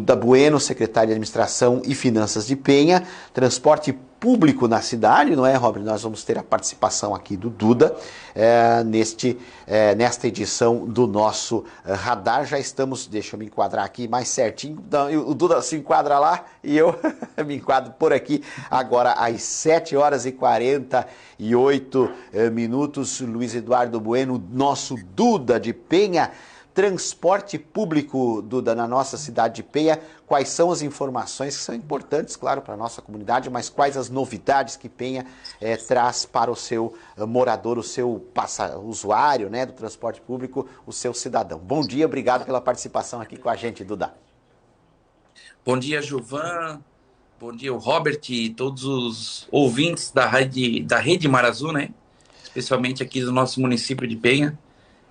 Duda Bueno, secretário de Administração e Finanças de Penha. Transporte público na cidade, não é, Robert? Nós vamos ter a participação aqui do Duda nesta edição do nosso radar. Já estamos, deixa eu me enquadrar aqui mais certinho, o Duda se enquadra lá e eu me enquadro por aqui agora às 7 horas e 48 minutos. Luiz Eduardo Bueno, nosso Duda de Penha. Transporte público, Duda, na nossa cidade de Penha, quais são as informações que são importantes, claro, para a nossa comunidade, mas quais as novidades que Penha traz para o seu morador, o seu usuário, né, do transporte público, o seu cidadão. Bom dia, obrigado pela participação aqui com a gente, Duda. Bom dia, Gilvan, bom dia, o Robert e todos os ouvintes da Rede Mar Azul, né, especialmente aqui do nosso município de Penha.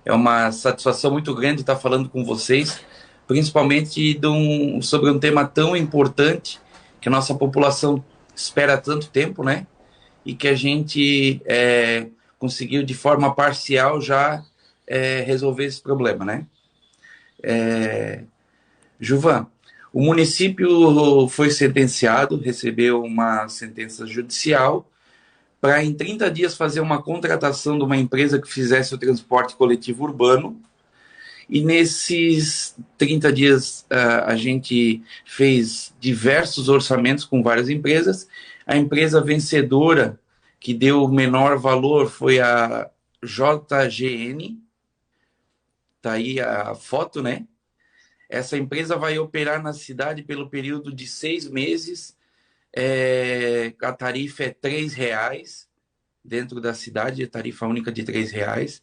É uma satisfação muito grande estar falando com vocês, principalmente sobre um tema tão importante que a nossa população espera há tanto tempo, né? E que a gente conseguiu de forma parcial já resolver esse problema, né? Gilvan, o município foi sentenciado, recebeu uma sentença judicial para em 30 dias fazer uma contratação de uma empresa que fizesse o transporte coletivo urbano. E nesses 30 dias a gente fez diversos orçamentos com várias empresas. A empresa vencedora, que deu o menor valor, foi a JGN. Está aí a foto, né? Essa empresa vai operar na cidade pelo período de 6 meses. A tarifa é R$3 dentro da cidade, a tarifa única de R$3.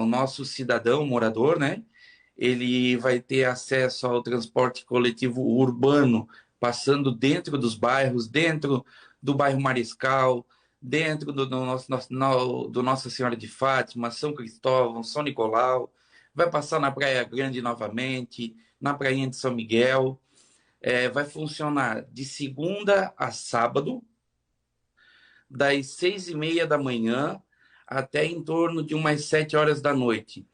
O nosso cidadão, morador, né, ele vai ter acesso ao transporte coletivo urbano, passando dentro dos bairros, dentro do bairro Mariscal, dentro do Nossa Senhora de Fátima, São Cristóvão, São Nicolau, vai passar na Praia Grande novamente, na Prainha de São Miguel. Vai funcionar de segunda a sábado, das 6h30 da manhã até em torno de umas 7 horas da noite.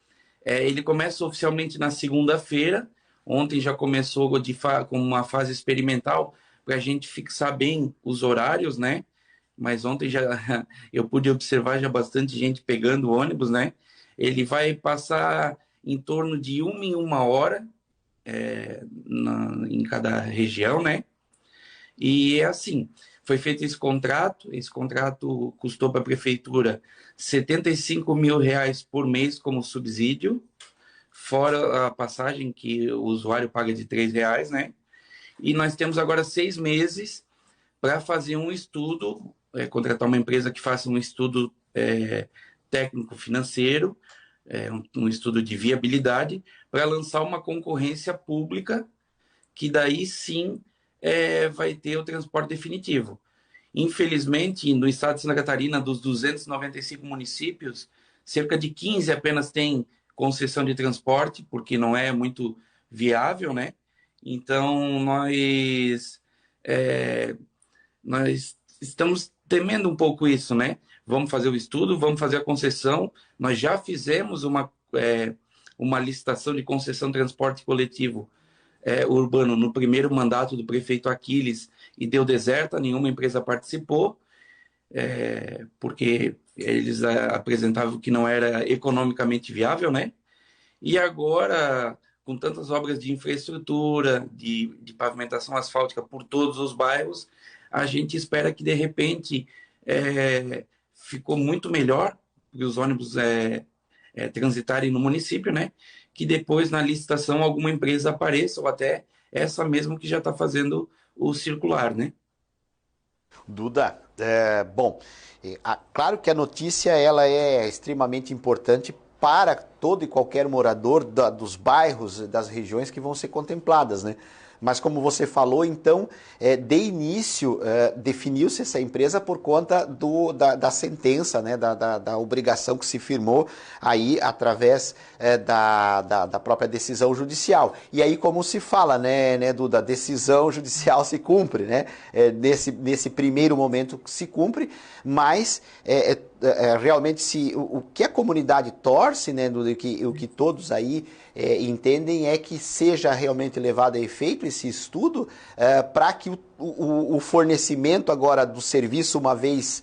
Ele começa oficialmente na segunda-feira. Ontem já começou com uma fase experimental para a gente fixar bem os horários, né? Mas ontem já eu pude observar já bastante gente pegando o ônibus, né? Ele vai passar em torno de 1 em 1 hora, em cada região, né? E é assim, foi feito esse contrato custou para a prefeitura R$75 mil por mês como subsídio, fora a passagem que o usuário paga de R$3, né? E nós temos agora 6 meses para fazer um estudo, contratar uma empresa que faça um estudo técnico-financeiro, um estudo de viabilidade, para lançar uma concorrência pública, que daí sim vai ter o transporte definitivo. Infelizmente, no estado de Santa Catarina, dos 295 municípios, cerca de 15 apenas têm concessão de transporte, porque não é muito viável, né? Então, nós estamos temendo um pouco isso, né? Vamos fazer o estudo, vamos fazer a concessão. Nós já fizemos uma licitação de concessão de transporte coletivo urbano no primeiro mandato do prefeito Aquiles e deu deserta, nenhuma empresa participou, porque eles apresentavam que não era economicamente viável, né? E agora, com tantas obras de infraestrutura, de pavimentação asfáltica por todos os bairros, a gente espera que, de repente, ficou muito melhor que os ônibus transitarem no município, né? Que depois, na licitação, alguma empresa apareça, ou até essa mesmo que já está fazendo o circular, né? Duda, claro que a notícia ela é extremamente importante para todo e qualquer morador dos bairros, das regiões que vão ser contempladas, né? Mas como você falou, então, de início, definiu-se essa empresa por conta da sentença, né, da obrigação que se firmou aí através da própria decisão judicial. E aí, como se fala, né, Duda, decisão judicial se cumpre, né? Nesse primeiro momento se cumpre, mas realmente o que a comunidade torce, né, Duda, Duda, e o que todos aí entendem é que seja realmente levado a efeito esse estudo para que o fornecimento agora do serviço, uma vez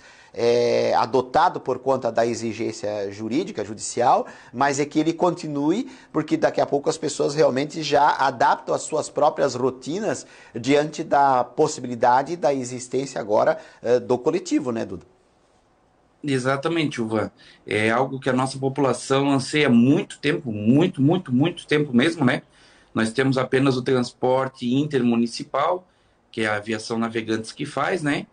adotado por conta da exigência jurídica, judicial, mas é que ele continue, porque daqui a pouco as pessoas realmente já adaptam as suas próprias rotinas diante da possibilidade da existência agora do coletivo, né, Duda? Exatamente, Uvan. É algo que a nossa população anseia há muito tempo, muito, muito, muito tempo mesmo, né? Nós temos apenas o transporte intermunicipal, que é a aviação navegantes que faz, né?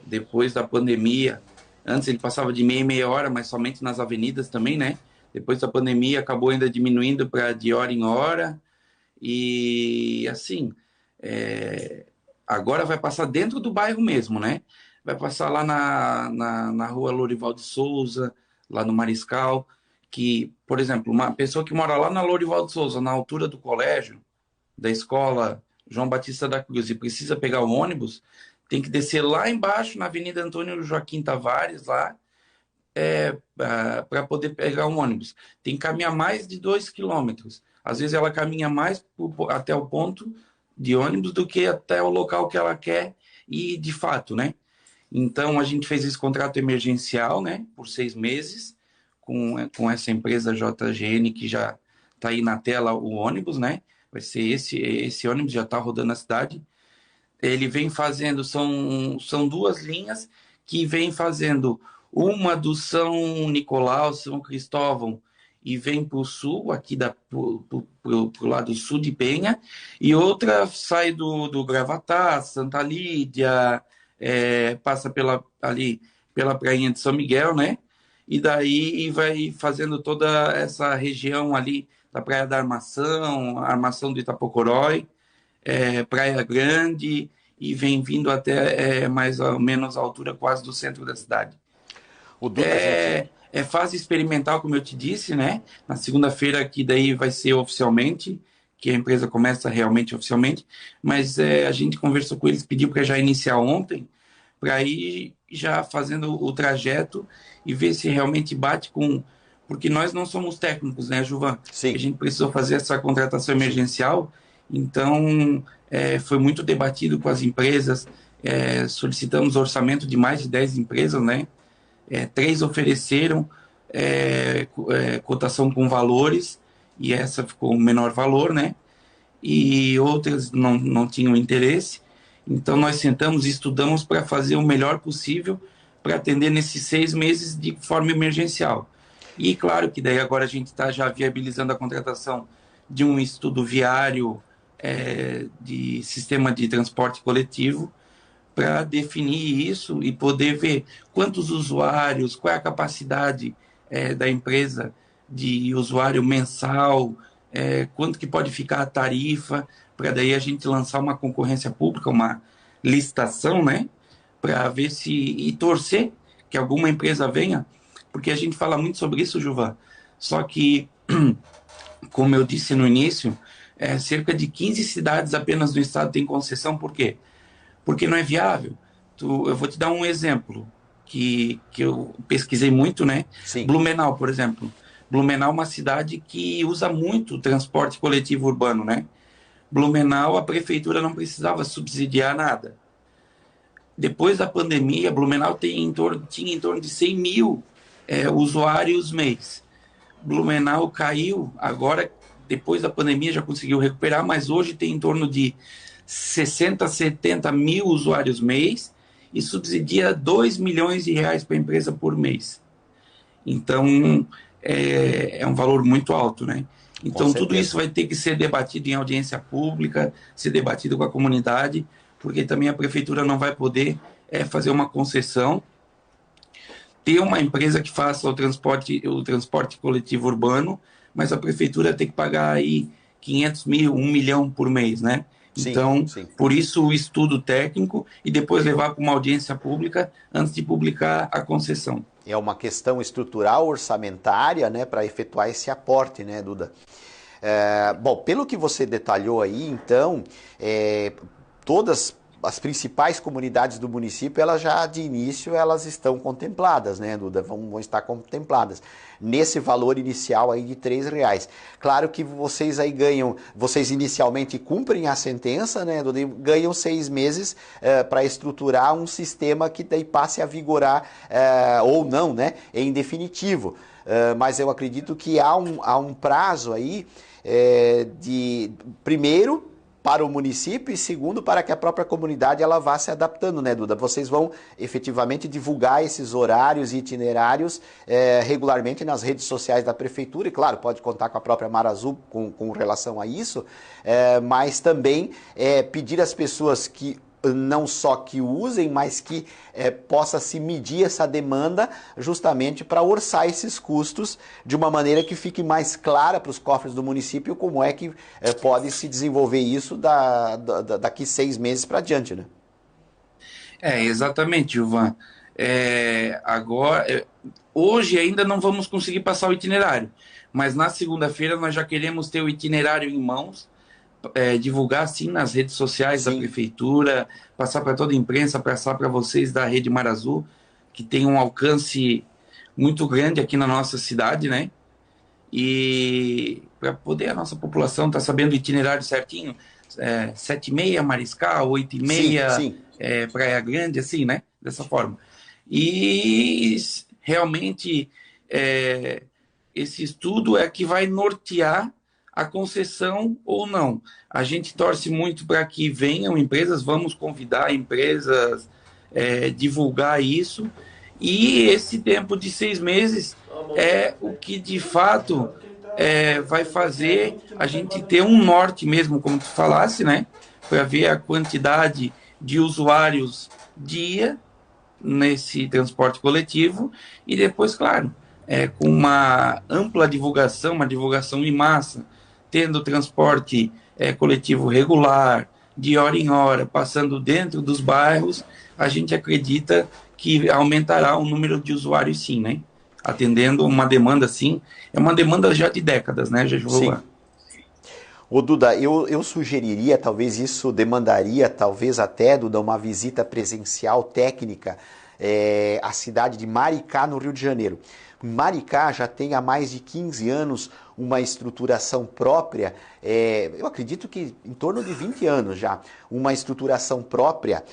Depois da pandemia, antes ele passava de meia em meia hora, mas somente nas avenidas também, né? Depois da pandemia acabou ainda diminuindo para de hora em hora, e assim, agora vai passar dentro do bairro mesmo, né? Vai passar lá na rua Lorival de Souza, lá no Mariscal, que, por exemplo, uma pessoa que mora lá na Lorival de Souza, na altura do colégio, da escola João Batista da Cruz, e precisa pegar o ônibus, tem que descer lá embaixo, na Avenida Antônio Joaquim Tavares, lá, para poder pegar um ônibus. Tem que caminhar mais de 2 quilômetros. Às vezes ela caminha mais até o ponto de ônibus do que até o local que ela quer ir de fato, né? Então a gente fez esse contrato emergencial, né, por 6 meses, com essa empresa JGN que já está aí na tela o ônibus, né? Vai ser esse ônibus já está rodando na cidade. Ele vem fazendo, são duas linhas que vem fazendo uma do São Nicolau, São Cristóvão, e vem para o sul, aqui pro lado sul de Penha, e outra sai do Gravatá, Santa Lídia, passa ali pela prainha de São Miguel, né? E daí vai fazendo toda essa região ali da Praia da Armação do Itapocorói, Praia Grande, e vem vindo até mais ou menos a altura quase do centro da cidade. O Duda, a gente. É fase experimental, como eu te disse, né? Na segunda-feira que daí vai ser oficialmente, que a empresa começa realmente oficialmente, mas a gente conversou com eles, pediu para já iniciar ontem, para ir já fazendo o trajeto e ver se realmente bate com... Porque nós não somos técnicos, né, Juvan? A Sim. gente precisou fazer essa contratação emergencial, então foi muito debatido com as empresas, solicitamos orçamento de mais de 10 empresas, né? 3 ofereceram cotação com valores, e essa ficou o menor valor, né? E outras não tinham interesse. Então nós sentamos e estudamos para fazer o melhor possível para atender nesses 6 meses de forma emergencial. E claro que daí agora a gente está já viabilizando a contratação de um estudo viário de sistema de transporte coletivo para definir isso e poder ver quantos usuários, qual é a capacidade da empresa de usuário mensal, quanto que pode ficar a tarifa, para daí a gente lançar uma concorrência pública, uma licitação, né? Para ver se... e torcer que alguma empresa venha, porque a gente fala muito sobre isso, Juvan, só que, como eu disse no início, cerca de 15 cidades apenas no estado têm concessão. Por quê? Porque não é viável. Eu vou te dar um exemplo que eu pesquisei muito, né? Sim. Blumenau, por exemplo. Blumenau é uma cidade que usa muito transporte coletivo urbano, né? Blumenau, a prefeitura não precisava subsidiar nada. Depois da pandemia, Blumenau tinha em torno de 100 mil usuários mês. Blumenau caiu, agora, depois da pandemia, já conseguiu recuperar, mas hoje tem em torno de 60, 70 mil usuários mês e subsidia 2 milhões de reais para a empresa por mês. Então, é um valor muito alto, né? Então, tudo isso vai ter que ser debatido em audiência pública, ser debatido com a comunidade, porque também a prefeitura não vai poder fazer uma concessão, ter uma empresa que faça o transporte coletivo urbano, mas a prefeitura tem que pagar aí 500 mil, 1 milhão por mês, né? Então, sim. Por isso o estudo técnico e depois levar para uma audiência pública antes de publicar a concessão. É uma questão estrutural, orçamentária, né, para efetuar esse aporte, né, Duda? Bom, pelo que você detalhou aí, então, todas as principais comunidades do município, elas já de início elas estão contempladas, né, Duda? Vão estar contempladas nesse valor inicial aí de R$ 3. Claro que vocês aí ganham, vocês inicialmente cumprem a sentença, né, Duda? E ganham 6 meses para estruturar um sistema que daí passe a vigorar ou não, né, em definitivo. Mas eu acredito que há um prazo aí de, primeiro, para o município e segundo, para que a própria comunidade ela vá se adaptando, né, Duda? Vocês vão efetivamente divulgar esses horários e itinerários regularmente nas redes sociais da prefeitura e, claro, pode contar com a própria Mar Azul com relação a isso, mas também pedir às pessoas que não só que usem, mas que possa se medir essa demanda justamente para orçar esses custos de uma maneira que fique mais clara para os cofres do município como é que pode se desenvolver isso daqui 6 meses para diante, né? Exatamente, Gilvan. Agora, hoje ainda não vamos conseguir passar o itinerário, mas na segunda-feira nós já queremos ter o itinerário em mãos, divulgar sim nas redes sociais da prefeitura, passar para toda a imprensa, passar para vocês da Rede Mar Azul, que tem um alcance muito grande aqui na nossa cidade, né? E para poder a nossa população estar sabendo o itinerário certinho, 7h30 Mariscal, 8h30 Praia Grande, assim, né? Dessa forma. E realmente esse estudo é que vai nortear a concessão ou não. A gente torce muito para que venham empresas, vamos convidar empresas, divulgar isso, e esse tempo de 6 meses é o que de fato vai fazer a gente ter um norte mesmo, como tu falasse, né? Para ver a quantidade de usuários dia nesse transporte coletivo e depois, claro, com uma ampla divulgação, uma divulgação em massa, tendo transporte coletivo regular, de hora em hora, passando dentro dos bairros, a gente acredita que aumentará o número de usuários sim, né? Atendendo uma demanda sim, é uma demanda já de décadas, né, Jejuva? Sim. Ô Duda, eu sugeriria, talvez isso demandaria, talvez até, Duda, uma visita presencial técnica à cidade de Maricá, no Rio de Janeiro. Maricá já tem há mais de 15 anos uma estruturação própria, eu acredito que em torno de 20 anos já, uma estruturação própria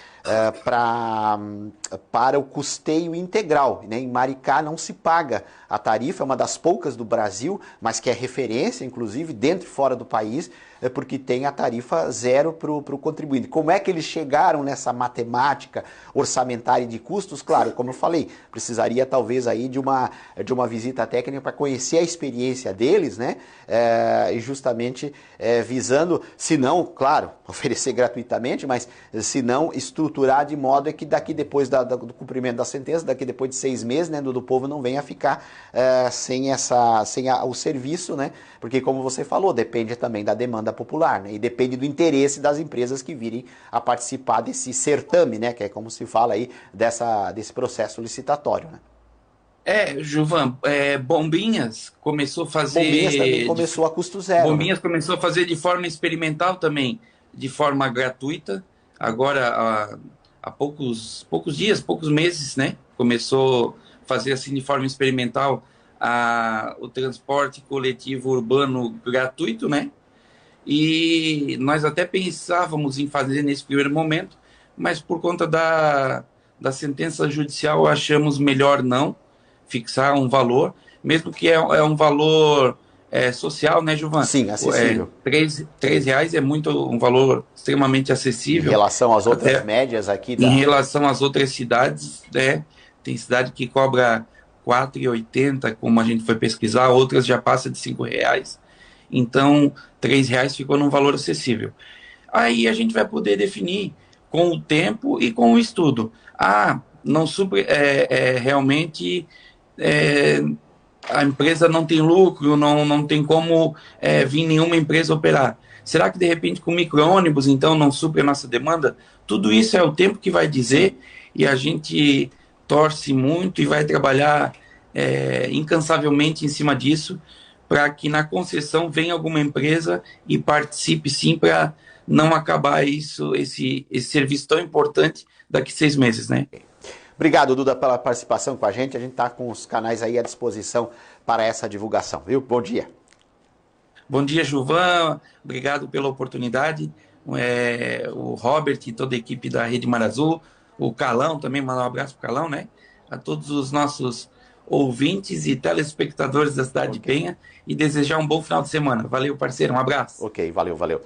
para o custeio integral, né? Em Maricá não se paga a tarifa, é uma das poucas do Brasil, mas que é referência, inclusive, dentro e fora do país, porque tem a tarifa zero para o contribuinte. Como é que eles chegaram nessa matemática orçamentária e de custos? Claro, como eu falei, precisaria talvez aí de uma visita técnica para conhecer a experiência deles, né? E justamente visando, se não, claro, oferecer gratuitamente, mas se não estruturar de modo que daqui depois do cumprimento da sentença, daqui depois de 6 meses, né, do povo não venha ficar sem o serviço, né? Porque como você falou, depende também da demanda popular, né? E depende do interesse das empresas que virem a participar desse certame, né? Que é como se fala aí desse processo licitatório, né? Gilvan, Bombinhas começou a fazer... Bombinhas também começou a custo zero, Bombinhas, né? começou a fazer de forma experimental também, de forma gratuita. Agora, há poucos dias, poucos meses, né? Começou a fazer assim de forma experimental o transporte coletivo urbano gratuito, né? E nós até pensávamos em fazer nesse primeiro momento, mas por conta da sentença judicial achamos melhor não fixar um valor, mesmo que é um valor social, né, Gilvan? Sim, acessível. R$ 3 é um valor extremamente acessível. Em relação às outras médias aqui Em relação às outras cidades, tem cidade que cobra R$ 4,80, como a gente foi pesquisar, outras já passa de R$ 5. Então, R$ 3 ficou num valor acessível. Aí a gente vai poder definir com o tempo e com o estudo. Não realmente a empresa não tem lucro, não tem como vir nenhuma empresa operar. Será que de repente com micro-ônibus então não supre a nossa demanda? Tudo isso é o tempo que vai dizer, e a gente torce muito e vai trabalhar incansavelmente em cima disso para que na concessão venha alguma empresa e participe sim, para não acabar esse serviço tão importante daqui 6 meses, né? Obrigado, Duda, pela participação com a gente. A gente está com os canais aí à disposição para essa divulgação, viu? Bom dia. Bom dia, Gilvan. Obrigado pela oportunidade. O Robert e toda a equipe da Rede Mar Azul, o Calão também, mandar um abraço para o Calão, né? A todos os nossos ouvintes e telespectadores da cidade de Penha e desejar um bom final de semana. Valeu, parceiro. Um abraço. Ok, valeu, valeu.